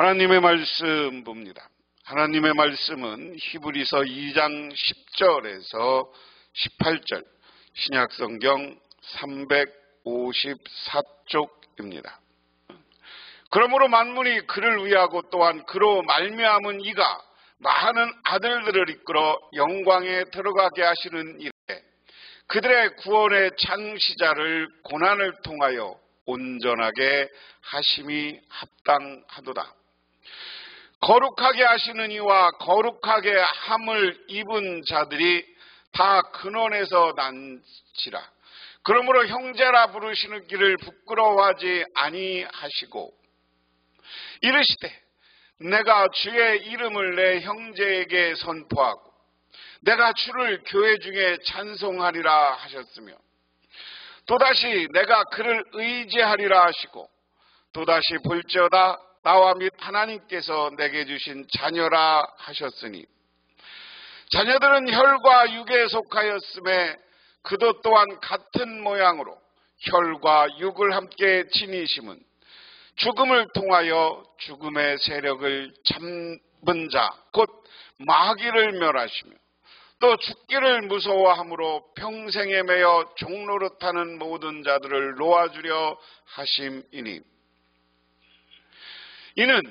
하나님의 말씀 봅니다. 하나님의 말씀은 히브리서 2장 10절에서 18절, 신약성경 354쪽입니다. 그러므로 만물이 그를 위하고 또한 그로 말미암은 이가 많은 아들들을 이끌어 영광에 들어가게 하시는 일에 그들의 구원의 창시자를 고난을 통하여 온전하게 하심이 합당하도다. 거룩하게 하시는 이와 거룩하게 함을 입은 자들이 다 근원에서 난지라. 그러므로 형제라 부르시는 길을 부끄러워하지 아니하시고 이르시되 내가 주의 이름을 내 형제에게 선포하고 내가 주를 교회 중에 찬송하리라 하셨으며 또다시 내가 그를 의지하리라 하시고 또다시 볼지어다 나와 및 하나님께서 내게 주신 자녀라 하셨으니 자녀들은 혈과 육에 속하였음에 그도 또한 같은 모양으로 혈과 육을 함께 지니심은 죽음을 통하여 죽음의 세력을 잡은 자 곧 마귀를 멸하시며 또 죽기를 무서워함으로 평생에 매여 종노릇하는 모든 자들을 놓아주려 하심이니 이는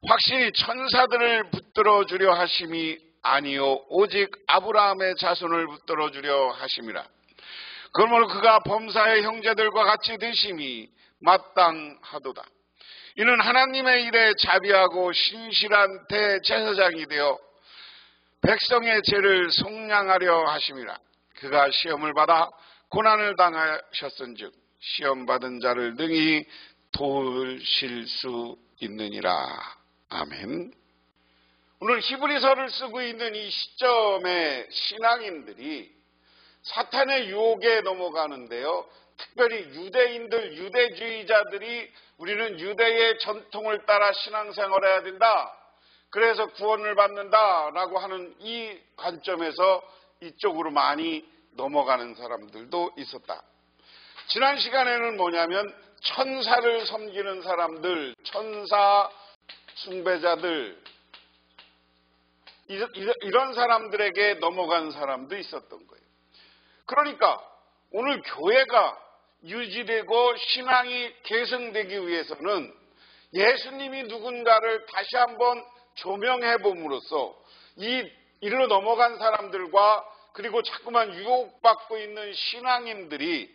확실히 천사들을 붙들어 주려 하심이 아니요 오직 아브라함의 자손을 붙들어 주려 하심이라. 그러므로 그가 범사의 형제들과 같이 드심이 마땅하도다. 이는 하나님의 일에 자비하고 신실한 대제사장이 되어 백성의 죄를 속량하려 하심이라. 그가 시험을 받아 고난을 당하셨은즉 시험받은 자를 능히 도우실 수 있느니라. 아멘. 오늘 히브리서를 쓰고 있는 이 시점에 신앙인들이 사탄의 유혹에 넘어가는데요. 특별히 유대인들, 유대주의자들이 우리는 유대의 전통을 따라 신앙생활을 해야 된다. 그래서 구원을 받는다라고 하는 이 관점에서 이쪽으로 많이 넘어가는 사람들도 있었다. 지난 시간에는 뭐냐면 천사를 섬기는 사람들, 천사 숭배자들 이런 사람들에게 넘어간 사람도 있었던 거예요. 그러니까 오늘 교회가 유지되고 신앙이 계승되기 위해서는 예수님이 누군가를 다시 한번 조명해 봄으로써 이 일로 넘어간 사람들과 그리고 자꾸만 유혹받고 있는 신앙인들이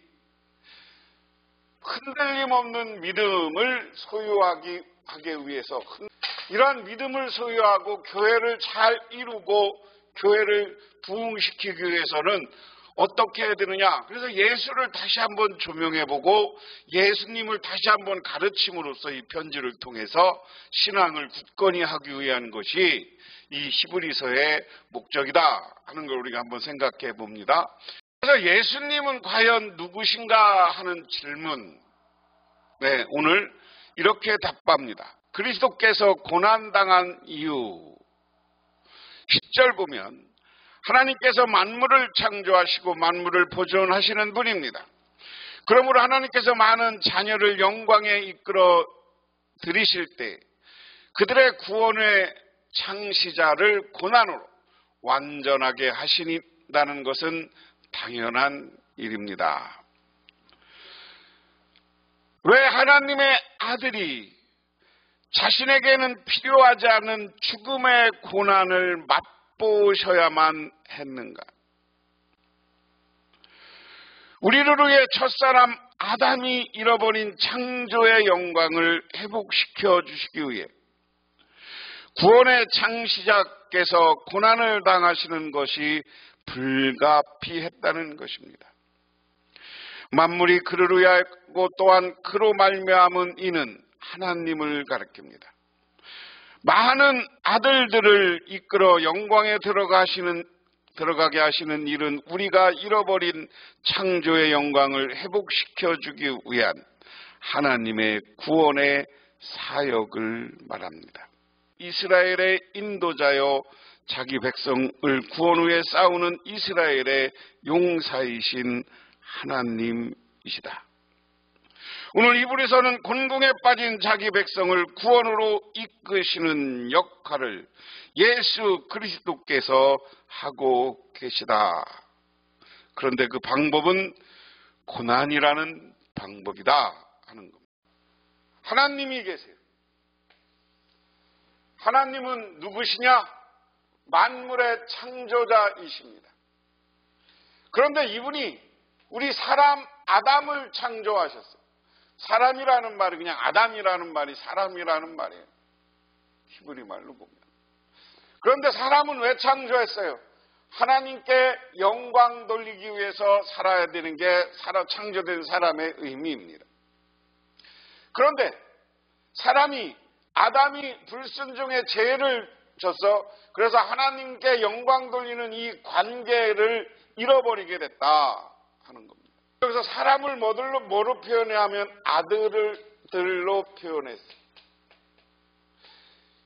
흔들림 없는 믿음을 소유하기 위해서 이러한 믿음을 소유하고 교회를 잘 이루고 교회를 부흥시키기 위해서는 어떻게 해야 되느냐. 그래서 예수를 다시 한번 조명해보고 예수님을 다시 한번 가르침으로써 이 편지를 통해서 신앙을 굳건히 하기 위한 것이 이 히브리서의 목적이다 하는 걸 우리가 한번 생각해 봅니다. 그래서 예수님은 과연 누구신가 하는 질문, 오늘 이렇게 답합니다. 그리스도께서 고난당한 이유. 10절 보면 하나님께서 만물을 창조하시고 만물을 보존하시는 분입니다. 그러므로 하나님께서 많은 자녀를 영광에 이끌어 들이실 때 그들의 구원의 창시자를 고난으로 완전하게 하신다는 것은 당연한 일입니다. 왜 하나님의 아들이 자신에게는 필요하지 않은 죽음의 고난을 맛보셔야만 했는가? 우리를 위해 첫사람 아담이 잃어버린 창조의 영광을 회복시켜 주시기 위해 구원의 창시자께서 고난을 당하시는 것이 불가피했다는 것입니다. 만물이 그를 위하고 또한 그로 말미암은 이는 하나님을 가리킵니다. 많은 아들들을 이끌어 영광에 들어가게 하시는 일은 우리가 잃어버린 창조의 영광을 회복시켜 주기 위한 하나님의 구원의 사역을 말합니다. 이스라엘의 인도자여 자기 백성을 구원 위해 싸우는 이스라엘의 용사이신 하나님이시다. 오늘 이불에서는 곤궁에 빠진 자기 백성을 구원으로 이끄시는 역할을 예수 그리스도께서 하고 계시다. 그런데 그 방법은 고난이라는 방법이다 하는 겁니다. 하나님이 계세요. 하나님은 누구시냐? 만물의 창조자이십니다. 그런데 이분이 우리 사람 아담을 창조하셨어요. 사람이라는 말이 그냥 아담이라는 말이 사람이라는 말이에요. 히브리 말로 보면. 그런데 사람은 왜 창조했어요? 하나님께 영광 돌리기 위해서 살아야 되는 게 창조된 사람의 의미입니다. 그런데 아담이 불순종의 죄를 져서 그래서 하나님께 영광 돌리는 이 관계를 잃어버리게 됐다 하는 겁니다. 여기서 사람을 뭐로 표현하면 아들들로 표현했어요.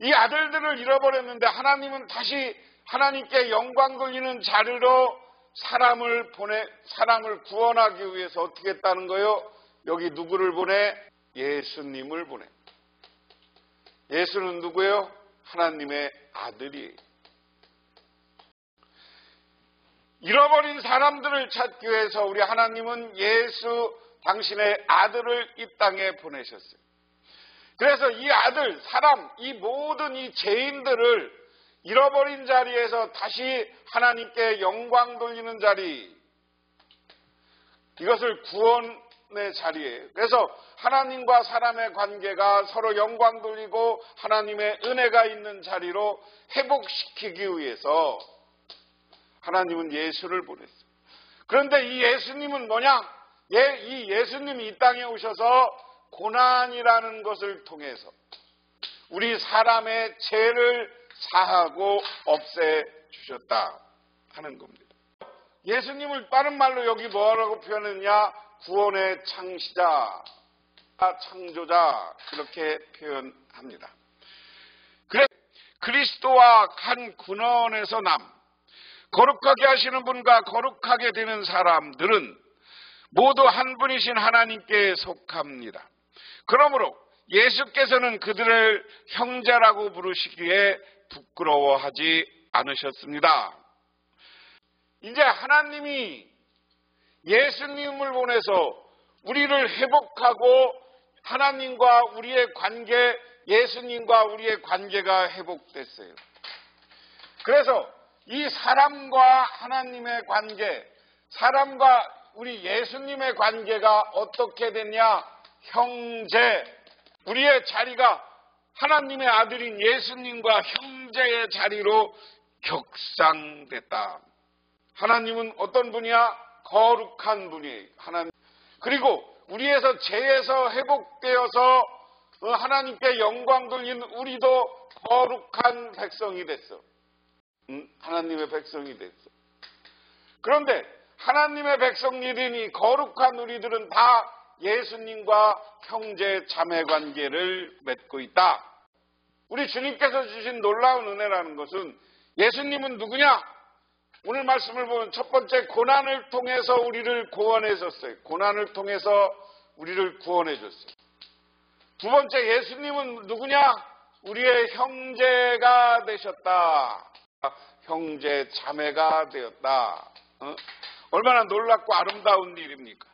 이 아들들을 잃어버렸는데 하나님은 다시 하나님께 영광 돌리는 자리로 사람을 구원하기 위해서 어떻게 했다는 거예요? 여기 누구를 보내? 예수님을 보내. 예수는 누구예요? 하나님의 아들이에요. 잃어버린 사람들을 찾기 위해서 우리 하나님은 예수 당신의 아들을 이 땅에 보내셨어요. 그래서 이 아들, 이 모든 이 죄인들을 잃어버린 자리에서 다시 하나님께 영광 돌리는 자리, 이것을 구원의 자리예요. 그래서 하나님과 사람의 관계가 서로 영광 돌리고 하나님의 은혜가 있는 자리로 회복시키기 위해서 하나님은 예수를 보냈어요. 그런데 이 예수님은 뭐냐? 이 예수님이 이 땅에 오셔서 고난이라는 것을 통해서 우리 사람의 죄를 사하고 없애주셨다 하는 겁니다. 예수님을 다른 말로 여기 뭐라고 표현했냐? 구원의 창시자, 창조자 이렇게 표현합니다. 그래서 그리스도와 한 군원에서 거룩하게 하시는 분과 거룩하게 되는 사람들은 모두 한 분이신 하나님께 속합니다. 그러므로 예수께서는 그들을 형제라고 부르시기에 부끄러워하지 않으셨습니다. 이제 하나님이 예수님을 보내서 우리를 회복하고 하나님과 우리의 관계, 예수님과 우리의 관계가 회복됐어요. 그래서 이 사람과 하나님의 관계, 사람과 우리 예수님의 관계가 어떻게 됐냐? 형제, 우리의 자리가 하나님의 아들인 예수님과 형제의 자리로 격상됐다. 하나님은 어떤 분이야? 거룩한 분이에요. 하나님. 그리고 우리에서 죄에서 회복되어서 하나님께 영광 돌린 우리도 거룩한 백성이 됐어. 하나님의 백성이 됐어. 그런데 하나님의 백성이니 거룩한 우리들은 다 예수님과 형제 자매 관계를 맺고 있다. 우리 주님께서 주신 놀라운 은혜라는 것은 예수님은 누구냐? 오늘 말씀을 보면 첫 번째 고난을 통해서 우리를 구원해줬어요. 고난을 통해서 우리를 구원해줬어요. 두 번째 예수님은 누구냐? 우리의 형제가 되셨다. 형제 자매가 되었다. 얼마나 놀랍고 아름다운 일입니까?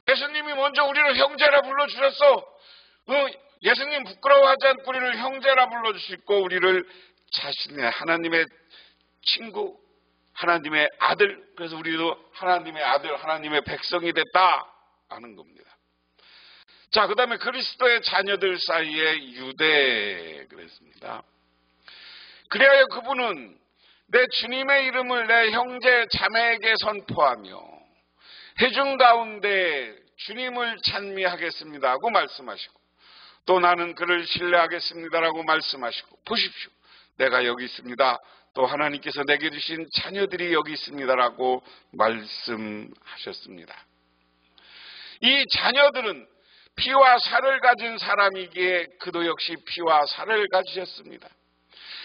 예수님이 먼저 우리를 형제라 불러주셨어. 예수님 부끄러워하지 않고 우리를 형제라 불러주시고 우리를 자신의 하나님의 친구, 하나님의 아들, 그래서 우리도 하나님의 아들, 하나님의 백성이 됐다 하는 겁니다. 자, 그 다음에 그리스도의 자녀들 사이에 유대 그랬습니다. 그래야 그분은 내 주님의 이름을 내 형제 자매에게 선포하며 회중 가운데 주님을 찬미하겠습니다 하고 말씀하시고 또 나는 그를 신뢰하겠습니다라고 말씀하시고 보십시오. 내가 여기 있습니다. 또 하나님께서 내게 주신 자녀들이 여기 있습니다라고 말씀하셨습니다. 이 자녀들은 피와 살을 가진 사람이기에 그도 역시 피와 살을 가지셨습니다.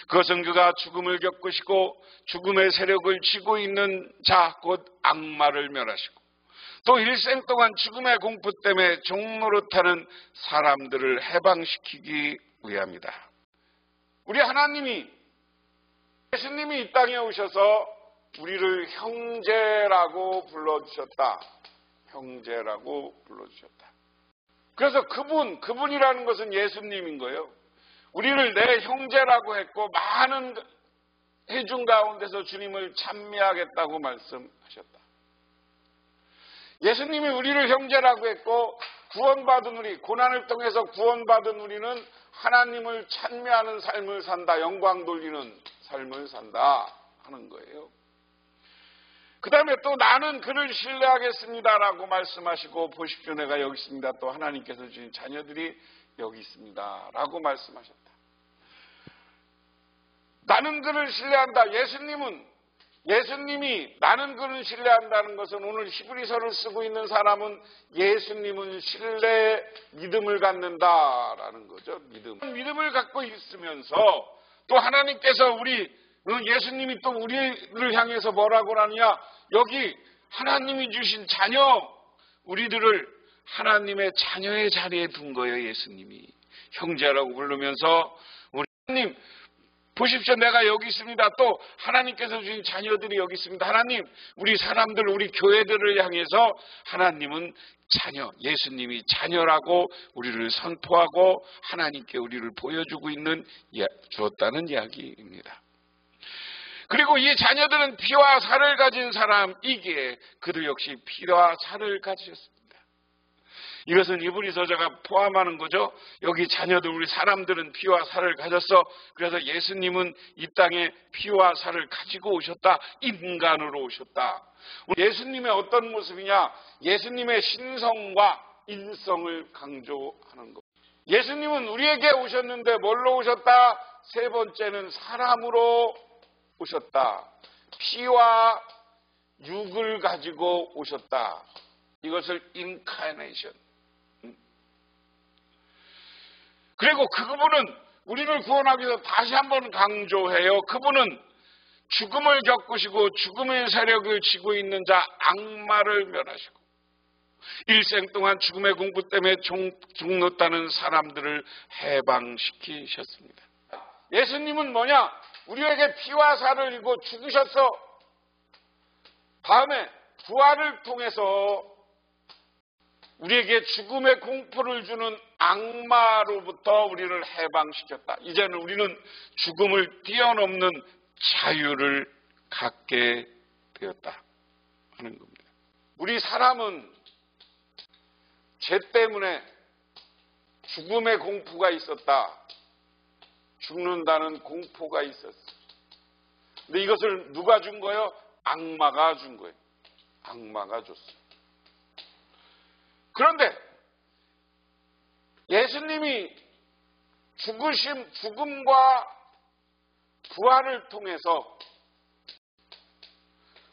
그것은 그가 죽음을 겪으시고 죽음의 세력을 쥐고 있는 자 곧 악마를 멸하시고 또 일생 동안 죽음의 공포 때문에 종노릇하는 사람들을 해방시키기 위함이다. 우리 하나님이, 예수님이 이 땅에 오셔서 우리를 형제라고 불러주셨다. 형제라고 불러주셨다. 그래서 그분이라는 것은 예수님인 거예요. 우리를 내 형제라고 했고 많은 회중 가운데서 주님을 찬미하겠다고 말씀하셨다. 예수님이 우리를 형제라고 했고 구원받은 우리, 고난을 통해서 구원받은 우리는 하나님을 찬미하는 삶을 산다, 영광 돌리는 삶을 산다 하는 거예요. 그 다음에 또 나는 그를 신뢰하겠습니다라고 말씀하시고, 보십시오, 내가 여기 있습니다. 또 하나님께서 주신 자녀들이 여기 있습니다 라고 말씀하셨다. 나는 그를 신뢰한다. 예수님이 나는 그를 신뢰한다는 것은, 오늘 히브리서를 쓰고 있는 사람은 예수님은 신뢰, 믿음을 갖는다라는 거죠. 믿음을 갖고 있으면서 또 하나님께서 예수님이 또 우리를 향해서 뭐라고 하느냐, 여기 하나님이 주신 자녀, 우리들을 하나님의 자녀의 자리에 둔 거예요. 예수님이 형제라고 부르면서, 우리 하나님 보십시오, 내가 여기 있습니다. 또 하나님께서 주신 자녀들이 여기 있습니다. 하나님, 우리 사람들, 우리 교회들을 향해서 하나님은 자녀, 예수님이 자녀라고 우리를 선포하고 하나님께 우리를 보여주고 주었다는 이야기입니다. 그리고 이 자녀들은 피와 살을 가진 사람이기에 그들 역시 피와 살을 가지셨습니다. 이것은 히브리서자가 포함하는 거죠. 여기 자녀들, 우리 사람들은 피와 살을 가졌어. 그래서 예수님은 이 땅에 피와 살을 가지고 오셨다. 인간으로 오셨다. 예수님의 어떤 모습이냐? 예수님의 신성과 인성을 강조하는 것. 예수님은 우리에게 오셨는데 뭘로 오셨다? 세 번째는 사람으로 오셨다. 피와 육을 가지고 오셨다. 이것을 인카네이션. 그리고 그분은 우리를 구원하기 위해서 다시 한번 강조해요. 그분은 죽음을 겪으시고 죽음의 세력을 지고 있는 자 악마를 멸하시고 일생 동안 죽음의 공포 때문에 죽었다는 사람들을 해방시키셨습니다. 예수님은 뭐냐? 우리에게 피와 살을 이고 죽으셨어. 다음에 부활을 통해서 우리에게 죽음의 공포를 주는 악마로부터 우리를 해방시켰다. 이제는 우리는 죽음을 뛰어넘는 자유를 갖게 되었다 하는 겁니다. 우리 사람은 죄 때문에 죽음의 공포가 있었다. 죽는다는 공포가 있었어. 근데 이것을 누가 준 거예요? 악마가 준 거예요. 악마가 줬어요. 그런데 예수님이 죽음과 부활을 통해서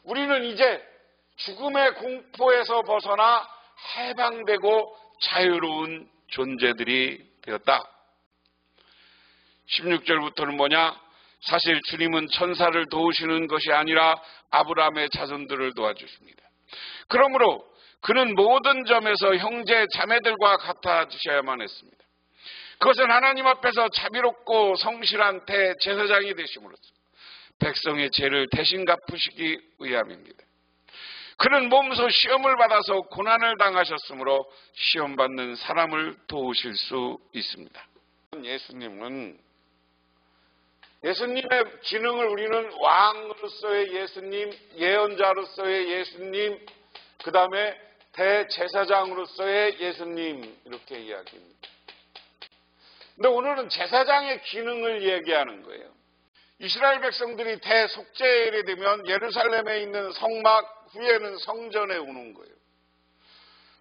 우리는 이제 죽음의 공포에서 벗어나 해방되고 자유로운 존재들이 되었다. 16절부터는 뭐냐? 사실 주님은 천사를 도우시는 것이 아니라 아브라함의 자손들을 도와주십니다. 그러므로 그는 모든 점에서 형제 자매들과 같아지셔야만 했습니다. 그것은 하나님 앞에서 자비롭고 성실한 대제사장이 되심으로써 백성의 죄를 대신 갚으시기 위함입니다. 그는 몸소 시험을 받아서 고난을 당하셨으므로 시험받는 사람을 도우실 수 있습니다. 예수님의 기능을 우리는 왕으로서의 예수님, 예언자로서의 예수님, 그 다음에 대제사장으로서의 예수님, 이렇게 이야기합니다. 근데 오늘은 제사장의 기능을 얘기하는 거예요. 이스라엘 백성들이 대속죄일이 되면 예루살렘에 있는 성막 후에는 성전에 오는 거예요.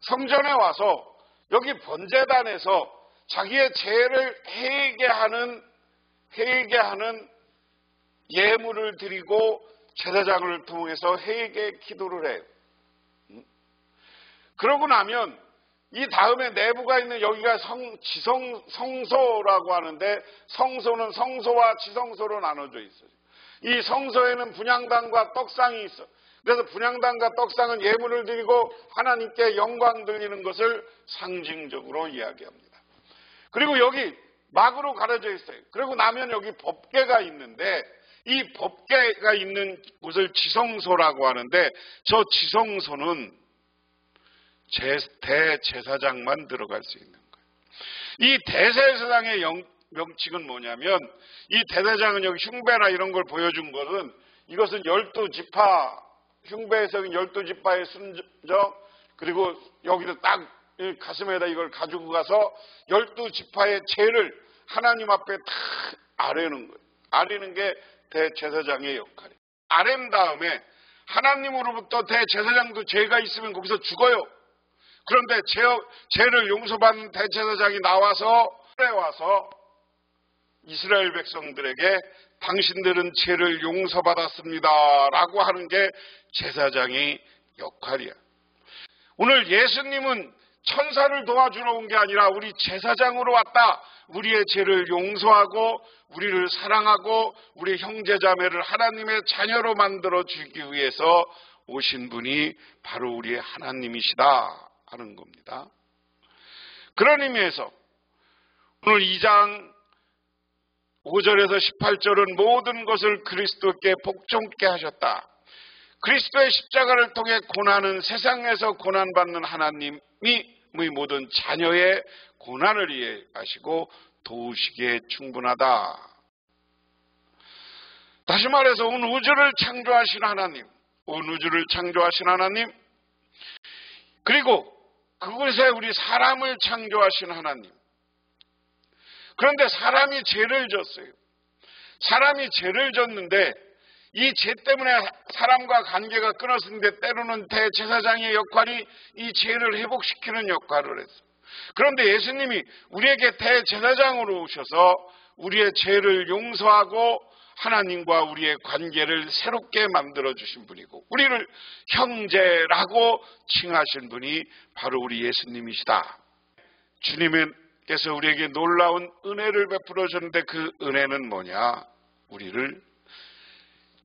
성전에 와서 여기 번제단에서 자기의 죄를 회개하는 예물을 드리고 제사장을 통해서 회개 기도를 해요. 그러고 나면 이 다음에 내부가 있는 여기가 성소라고 하는데, 성소는 성소와 지성소로 나눠져 있어요. 이 성소에는 분향단과 떡상이 있어. 그래서 분향단과 떡상은 예물을 드리고 하나님께 영광 돌리는 것을 상징적으로 이야기합니다. 그리고 여기 막으로 가려져 있어요. 그리고 나면 여기 법궤가 있는데 이 법궤가 있는 곳을 지성소라고 하는데 저 지성소는 대제사장만 들어갈 수 있는 거예요. 이 대제사장의 명칭은 뭐냐면 이 대제사장은 여기 흉배나 이런 걸 보여준 것은 이것은 12지파 흉배에서 12지파의 순적 그리고 여기도 딱 가슴에다 이걸 가지고 가서 12지파의 죄를 하나님 앞에 다 아뢰는 거예요. 아뢰는 게 대제사장의 역할이에요. 아뢰는 다음에 하나님으로부터 대제사장도 죄가 있으면 거기서 죽어요. 그런데 죄를 용서받는 대제사장이 나와서 이스라엘 백성들에게 당신들은 죄를 용서받았습니다 라고 하는 게 제사장의 역할이야. 오늘 예수님은 천사를 도와주러 온 게 아니라 우리 제사장으로 왔다. 우리의 죄를 용서하고 우리를 사랑하고 우리 형제자매를 하나님의 자녀로 만들어 주기 위해서 오신 분이 바로 우리의 하나님이시다 하는 겁니다. 그런 의미에서 오늘 2장 5절에서 18절은 모든 것을 그리스도께 복종케 하셨다. 그리스도의 십자가를 통해 고난은 세상에서 고난받는 하나님이 모든 자녀의 고난을 이해하시고 도우시기에 충분하다. 다시 말해서 온 우주를 창조하신 하나님, 그리고 그곳에 우리 사람을 창조하신 하나님. 그런데 사람이 죄를 졌어요. 사람이 죄를 졌는데 이 죄 때문에 사람과 관계가 끊어졌는데 때로는 대제사장의 역할이 이 죄를 회복시키는 역할을 했어요. 그런데 예수님이 우리에게 대제사장으로 오셔서 우리의 죄를 용서하고 하나님과 우리의 관계를 새롭게 만들어주신 분이고 우리를 형제라고 칭하신 분이 바로 우리 예수님이시다. 주님께서 우리에게 놀라운 은혜를 베풀어 줬는데 그 은혜는 뭐냐? 우리를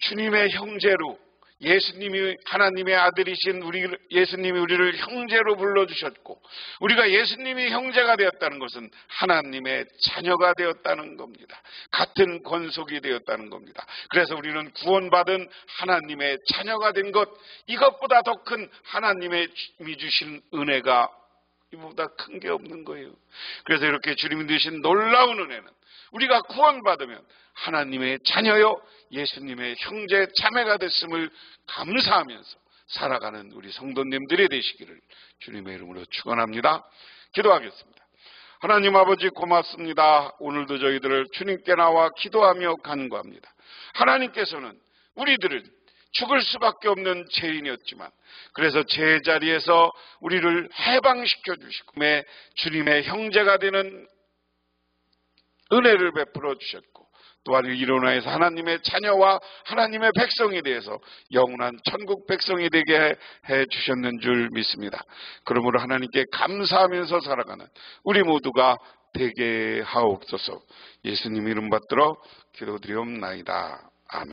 주님의 형제로 예수님이 하나님의 아들이신 예수님이 우리를 형제로 불러주셨고 우리가 예수님이 형제가 되었다는 것은 하나님의 자녀가 되었다는 겁니다. 같은 권속이 되었다는 겁니다. 그래서 우리는 구원받은 하나님의 자녀가 된 것 이것보다 더 큰 하나님이 주신 은혜가 이보다 큰 게 없는 거예요. 그래서 이렇게 주님이 주신 놀라운 은혜는 우리가 구원받으면 하나님의 자녀요 예수님의 형제 자매가 됐음을 감사하면서 살아가는 우리 성도님들이 되시기를 주님의 이름으로 축원합니다. 기도하겠습니다. 하나님 아버지 고맙습니다. 오늘도 저희들을 주님께 나와 기도하며 간구합니다. 하나님께서는 우리들을 죽을 수밖에 없는 죄인이었지만 그래서 죄의 자리에서 우리를 해방시켜 주시고 주님의 형제가 되는 은혜를 베풀어 주셨고 또한 이로 인해서 하나님의 자녀와 하나님의 백성이 되어서 영원한 천국 백성이 되게 해 주셨는 줄 믿습니다. 그러므로 하나님께 감사하면서 살아가는 우리 모두가 되게 하옵소서. 예수님 이름 받들어 기도드리옵나이다.